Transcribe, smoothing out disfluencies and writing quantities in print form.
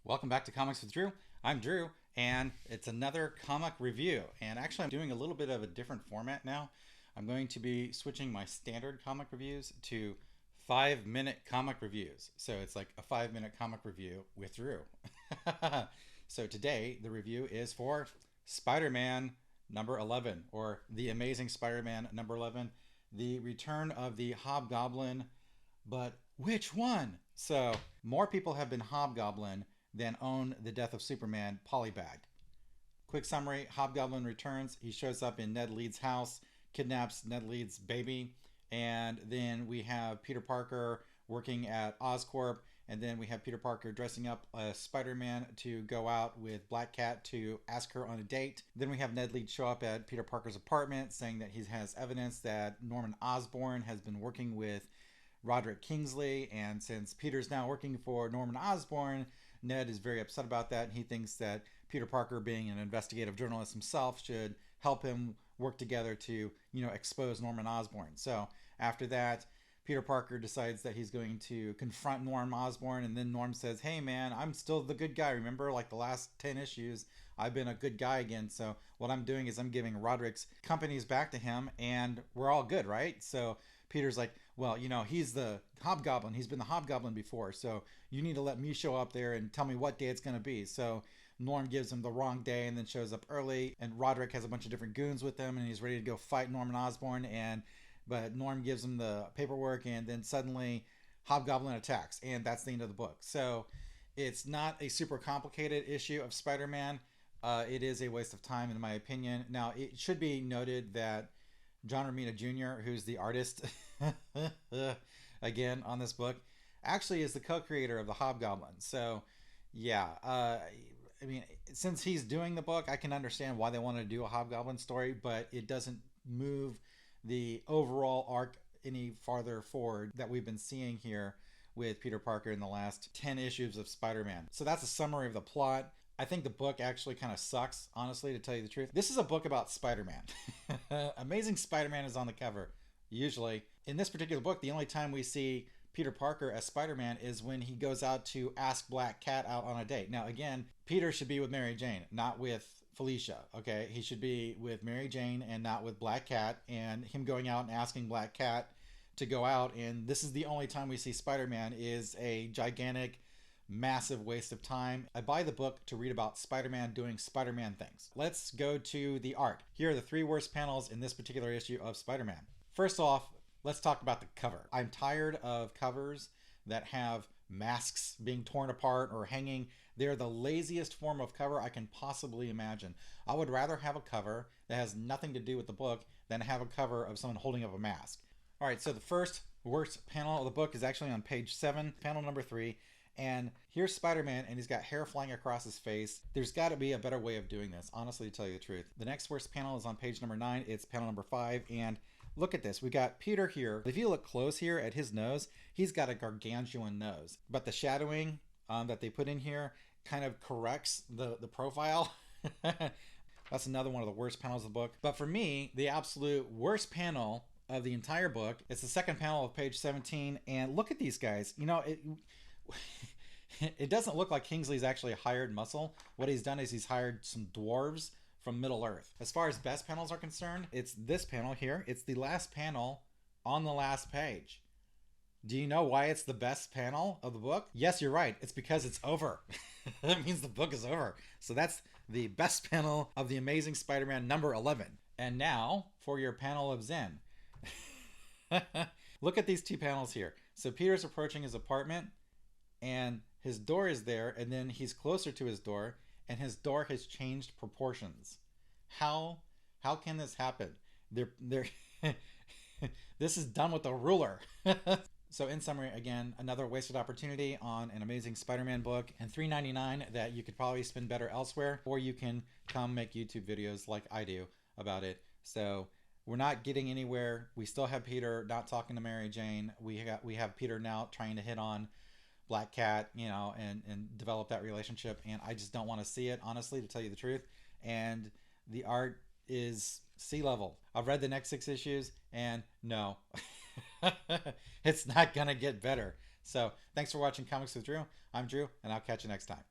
Welcome back to Comics with Drew. I'm Drew, and it's another comic review. And actually, I'm doing a little bit of a different format now. I'm going to be switching my standard comic reviews to 5-minute comic reviews. So it's like a 5-minute comic review with Drew. So today, the review is for Spider-Man number 11, or The Amazing Spider-Man number 11, The Return of the Hobgoblin. But which one? So more people have been Hobgoblin than own the Death of Superman polybagged. Quick summary: Hobgoblin returns. He shows up in Ned Leeds' house, kidnaps Ned Leeds' baby, and then we have Peter Parker working at Oscorp, and then we have Peter Parker dressing up as Spider-Man to go out with Black Cat to ask her on a date. Then we have Ned Leeds show up at Peter Parker's apartment saying that he has evidence that Norman Osborn has been working with Roderick Kingsley, and since Peter's now working for Norman Osborn, Ned is very upset about that, and he thinks that Peter Parker, being an investigative journalist himself, should help him work together to, expose Norman Osborn. So after that, Peter Parker decides that he's going to confront Norm Osborn, and then Norm says, "Hey man, I'm still the good guy. Remember, like the last 10 issues, I've been a good guy again. So what I'm doing is I'm giving Roderick's companies back to him, and we're all good, right?" So Peter's like, "Well, he's the Hobgoblin. He's been the Hobgoblin before, so you need to let me show up there and tell me what day it's going to be." So Norm gives him the wrong day and then shows up early, and Roderick has a bunch of different goons with him, and he's ready to go fight Norman Osborn, but Norm gives him the paperwork, and then suddenly Hobgoblin attacks, and that's the end of the book. So it's not a super complicated issue of Spider-Man. It is a waste of time, in my opinion. Now, it should be noted that John Romita Jr., who's the artist, again, on this book, actually is the co-creator of the Hobgoblin. So, yeah, since he's doing the book, I can understand why they wanted to do a Hobgoblin story, but it doesn't move the overall arc any farther forward that we've been seeing here with Peter Parker in the last 10 issues of Spider-Man. So that's a summary of the plot. I think the book actually kind of sucks, honestly, to tell you the truth. This is a book about Spider-Man. Amazing Spider-Man is on the cover, usually. In this particular book, the only time we see Peter Parker as Spider-Man is when he goes out to ask Black Cat out on a date. Now, again, Peter should be with Mary Jane, not with Felicia, okay? He should be with Mary Jane and not with Black Cat, and him going out and asking Black Cat to go out, and this is the only time we see Spider-Man, is a gigantic, massive waste of time. I buy the book to read about Spider-Man doing Spider-Man things. Let's go to the art. Here are the 3 worst panels in this particular issue of Spider-Man. First off, let's talk about the cover. I'm tired of covers that have masks being torn apart or hanging. They're the laziest form of cover I can possibly imagine. I would rather have a cover that has nothing to do with the book than have a cover of someone holding up a mask. All right, so the first worst panel of the book is actually on page 7, panel number 3. And here's Spider-Man, and he's got hair flying across his face. There's got to be a better way of doing this, honestly, to tell you the truth. The next worst panel is on page number 9. It's panel number 5, and look at this. We got Peter here. If you look close here at his nose, he's got a gargantuan nose. But the shadowing that they put in here kind of corrects the profile. That's another one of the worst panels of the book. But for me, the absolute worst panel of the entire book, it's the second panel of page 17. And look at these guys. It doesn't look like Kingsley's actually hired muscle. What he's done is he's hired some dwarves from Middle Earth. As far as best panels are concerned, it's this panel here. It's the last panel on the last page. Do you know why it's the best panel of the book? Yes, you're right. It's because it's over. That means the book is over. So that's the best panel of The Amazing Spider-Man number 11. And now for your panel of Zen. Look at these 2 panels here. So Peter's approaching his apartment, and his door is there, and then he's closer to his door, and his door has changed proportions. How can this happen? They're this is done with a ruler. So in summary, again, another wasted opportunity on an Amazing Spider-Man book, and $3.99 that you could probably spend better elsewhere, or you can come make YouTube videos like I do about it. So we're not getting anywhere. We still have Peter not talking to Mary Jane. We have Peter now trying to hit on Black Cat, and develop that relationship, and I just don't want to see it, honestly, to tell you the truth. And the art is sea level. I've read the next 6 issues, and no, it's not gonna get better. So thanks for watching Comics with Drew. I'm Drew, and I'll catch you next time.